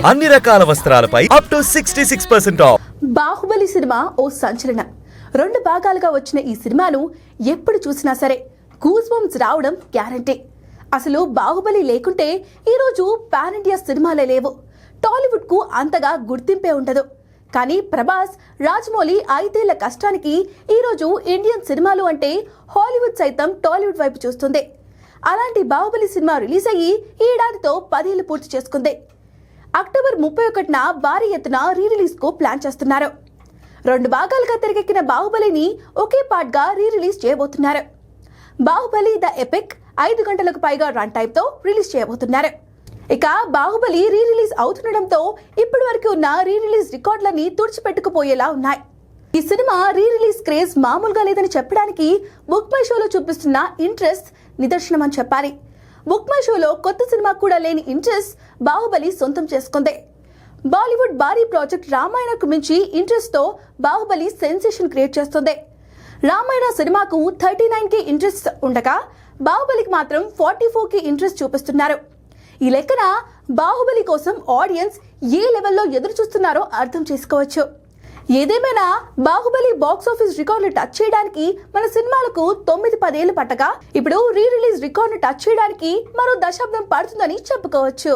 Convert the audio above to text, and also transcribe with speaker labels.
Speaker 1: అన్ని రకాల వస్త్రాలపై up to 66% off.
Speaker 2: Baahubali cinema ఓ సంచలనం. 2 భాగాలుగా వచ్చిన ఈ సినిమాను ఎప్పుడు చూసినా సరే గూస్ బంప్స్ రావడం గ్యారంటీ. అసలు బాహుబలి లేకుంటే ఈరోజు పాన్ ఇండియా సినిమాలే లేవు. టాలీవుడ్ కు అంతగా గుర్తింపే ఉండదు. కానీ ప్రభాస్, రాజమౌళి 5 ఏళ్ల కష్టానికి ఈరోజు ఇండియన్ సినిమాలు అంటే హాలీవుడ్ సైతం టాలీవుడ్ వైపు చూస్తుంది. అలాంటి బాహుబలి సినిమా రిలీజ్ అయ్యి ఈ ఏడాదితో 10 ఏళ్లు పూర్తి చేసుకుంది. అక్టోబర్ 31న భారీ ఎత్తున రీ రిలీజ్ కు ప్లాన్ చేస్తున్నారు. 2 భాగాలుగా తెరకెక్కిన బాహుబలిని ఒకే పార్ట్ గా రీ రిలీజ్ చేయబోతున్నారు. బాహుబలి ద ఎపిక్ 5 గంటలకు పైగా రన్ టైమ్ తో రిలీజ్ చేయబోతున్నారు. ఇక బాహుబలి రీ రిలీజ్ అవుతుండడంతో ఇప్పటి వరకు ఉన్న రీ రిలీజ్ రికార్డులన్నీ తుడిచిపెట్టుకుపోయేలా ఉన్నాయి. ఈ సినిమా రీ రిలీజ్ క్రేజ్ మామూలుగా లేదని చెప్పడానికి బుక్ మై షోలో చూపిస్తున్న ఇంట్రెస్ట్ నిదర్శనం అని చెప్పాలి. బుక్ మై షోలో కొత్త సినిమా కూడా లేని ఇంట్రెస్ట్ బాహుబలి సొంతం చేసుకుంది. బాలీవుడ్ భారీ ప్రాజెక్ట్ రామాయణకు మించి ఇంట్రెస్ట్ తో బాహుబలి సెన్సేషన్ క్రియేట్ చేస్తుంది. రామాయణ సినిమాకు 39K ఇంట్రెస్ట్ ఉండగా బాహుబలికి మాత్రం 44K ఇంట్రెస్ట్ చూపిస్తున్నారు. ఈ లెక్కన బాహుబలి కోసం ఆడియన్స్ ఏ లెవెల్లో ఎదురు చూస్తున్నారో అర్థం చేసుకోవచ్చు. ఏదేమైనా బాహుబలి బాక్స్ ఆఫీస్ రికార్డులు టచ్ చేయడానికి మన సినిమాలకు 9-10 ఏళ్లు పట్టగా ఇప్పుడు రీ రిలీజ్ రికార్డును టచ్ చేయడానికి మరో దశాబ్దం పడుతుందని చెప్పుకోవచ్చు.